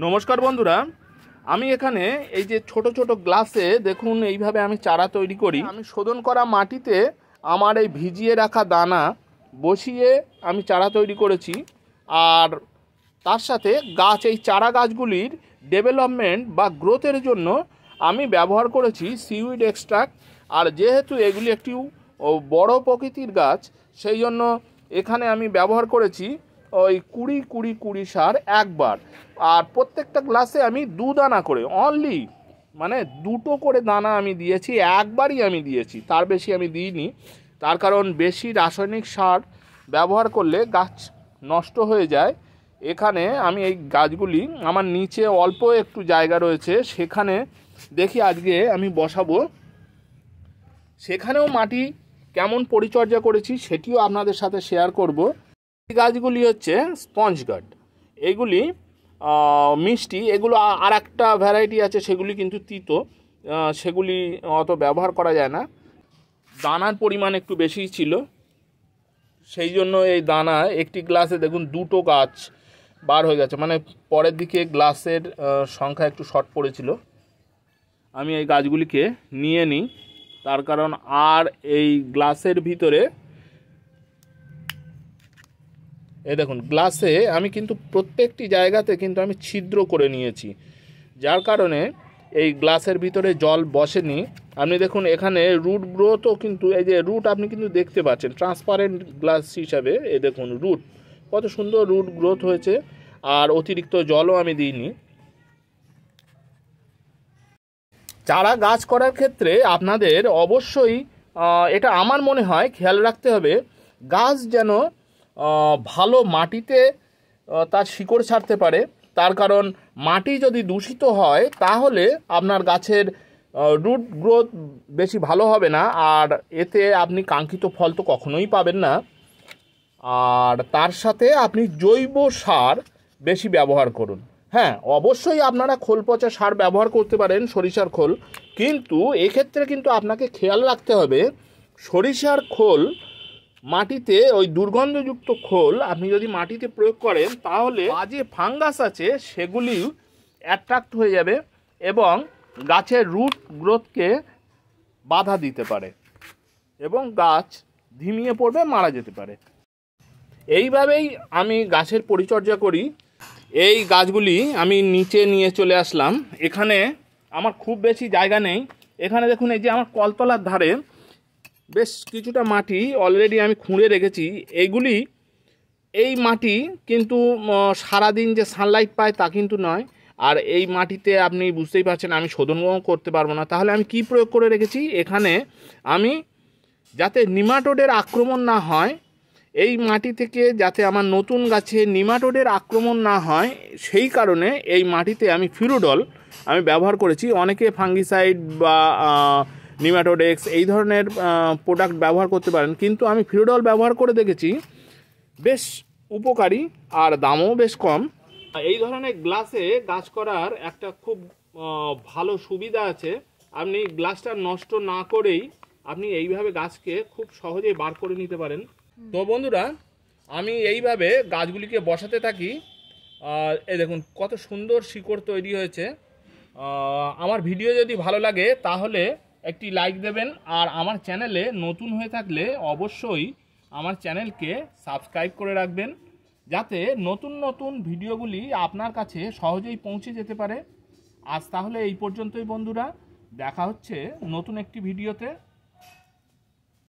নমস্কার বন্ধুরা, আমি এখানে এই যে ছোট ছোট গ্লাসে দেখুন এইভাবে আমি চারা তৈরি করি। আমি শোধন করা মাটিতে আমার এই ভিজিয়ে রাখা দানা বসিয়ে আমি চারা তৈরি করেছি। আর তার সাথে গাছ, এই চারা গাছগুলির ডেভেলপমেন্ট বা গ্রোথের জন্য আমি ব্যবহার করেছি সিউইড এক্সট্রাক্ট। আর যেহেতু এগুলি একটি বড় প্রকৃতির গাছ, সেই জন্য এখানে আমি ব্যবহার করেছি ওই 20-20-20 সার একবার। আর প্রত্যেকটা গ্লাসে আমি 2 দানা করে, অনলি মানে 2টো করে দানা আমি দিয়েছি, একবারই আমি দিয়েছি, তার বেশি আমি দিইনি। তার কারণ বেশি রাসায়নিক সার ব্যবহার করলে গাছ নষ্ট হয়ে যায়। এখানে আমি এই গাছগুলি আমার নিচে অল্প একটু জায়গা রয়েছে, সেখানে দেখি আজকে আমি বসাবো। সেখানেও মাটি কেমন পরিচর্যা করেছি সেটিও আপনাদের সাথে শেয়ার করব। এই গাছগুলি হচ্ছে স্পঞ্জ গার্ড, এগুলি মিষ্টি। এগুলো আর একটা ভ্যারাইটি আছে, সেগুলি কিন্তু তিতো, সেগুলি অত ব্যবহার করা যায় না। দানার পরিমাণ একটু বেশি ছিল, সেই জন্য এই দানা একটি গ্লাসে দেখুন 2টো গাছ বার হয়ে গেছে, মানে পরের দিকে গ্লাসের সংখ্যা একটু শর্ট পড়েছিল। আমি এই গাছগুলিকে নিয়ে নিই, তার কারণ আর এই গ্লাসের ভিতরে এই দেখুন গ্লাসে আমি কিন্তু প্রত্যেকটি জায়গাতে কিন্তু আমি ছিদ্র করে নিয়েছি, যার কারণে এই গ্লাসের ভিতরে জল বসেনি। আপনি দেখুন এখানে রুট গ্রোথও কিন্তু, এই যে রুট আপনি কিন্তু দেখতে পাচ্ছেন ট্রান্সপারেন্ট গ্লাস হিসাবে, এই দেখুন রুট কত সুন্দর রুট গ্রোথ হয়েছে। আর অতিরিক্ত জলও আমি দিইনি। চারা গাছ করার ক্ষেত্রে আপনাদের অবশ্যই এটা আমার মনে হয় খেয়াল রাখতে হবে, গাছ যেন ভালো মাটিতে তার শিকড় ছাড়তে পারে। তার কারণ মাটি যদি দূষিত হয় তাহলে আপনার গাছের রুট গ্রোথ বেশি ভালো হবে না, আর এতে আপনি কাঙ্ক্ষিত ফল তো কখনোই পাবেন না। আর তার সাথে আপনি জৈব সার বেশি ব্যবহার করুন। হ্যাঁ, অবশ্যই আপনারা খোল পচা সার ব্যবহার করতে পারেন, সরিষার খোল, কিন্তু এক্ষেত্রে কিন্তু আপনাকে খেয়াল রাখতে হবে সরিষার খোল মাটিতে, ওই দুর্গন্ধযুক্ত খোল আপনি যদি মাটিতে প্রয়োগ করেন তাহলে যে ফাঙ্গাস আছে সেগুলি অ্যাট্রাক্ট হয়ে যাবে এবং গাছের রুট গ্রোথকে বাধা দিতে পারে এবং গাছ ধিমিয়ে পড়বে, মারা যেতে পারে। এইভাবেই আমি গাছের পরিচর্যা করি। এই গাছগুলি আমি নিচে নিয়ে চলে আসলাম। এখানে আমার খুব বেশি জায়গা নেই। এখানে দেখুন এই যে আমার কলতলার ধারে বেশ কিছুটা মাটি অলরেডি আমি খুঁড়ে রেখেছি। এই মাটি কিন্তু সারাদিন যে সানলাইট পায় তা কিন্তু নয়। আর এই মাটিতে আপনি বুঝতেই পারছেন আমি শোধনও করতে পারবো না, তাহলে আমি কি প্রয়োগ করে রেখেছি এখানে, আমি যাতে নিমাটোডের আক্রমণ না হয়, এই মাটি থেকে যাতে আমার নতুন গাছে নিমাটোডের আক্রমণ না হয়, সেই কারণে এই মাটিতে আমি ফিরোডল আমি ব্যবহার করেছি। অনেকে ফাঙ্গিসাইড বা নিমাটোডেক্স এই ধরনের প্রোডাক্ট ব্যবহার করতে পারেন, কিন্তু আমি ফিরোডল ব্যবহার করে দেখেছি, বেশ উপকারী আর দামও বেশ কম। এই ধরনের গ্লাসে গাছ করার একটা খুব ভালো সুবিধা আছে, আপনি গ্লাসটা নষ্ট না করেই আপনি এইভাবে গাছকে খুব সহজেই বার করে নিতে পারেন। তো বন্ধুরা, আমি এইভাবে গাছগুলিকে বসাতে থাকি। এই দেখুন কত সুন্দর শিকড় তৈরি হয়েছে। আমার ভিডিও যদি ভালো লাগে তাহলে একটি লাইক দেবেন, আর আমার চ্যানেলে নতুন হয়ে থাকলে অবশ্যই আমার চ্যানেলকে সাবস্ক্রাইব করে রাখবেন, যাতে নতুন নতুন ভিডিওগুলি আপনার কাছে সহজেই পৌঁছে যেতে পারে। আজ তাহলে এই পর্যন্তই বন্ধুরা, দেখা হচ্ছে নতুন একটি ভিডিওতে।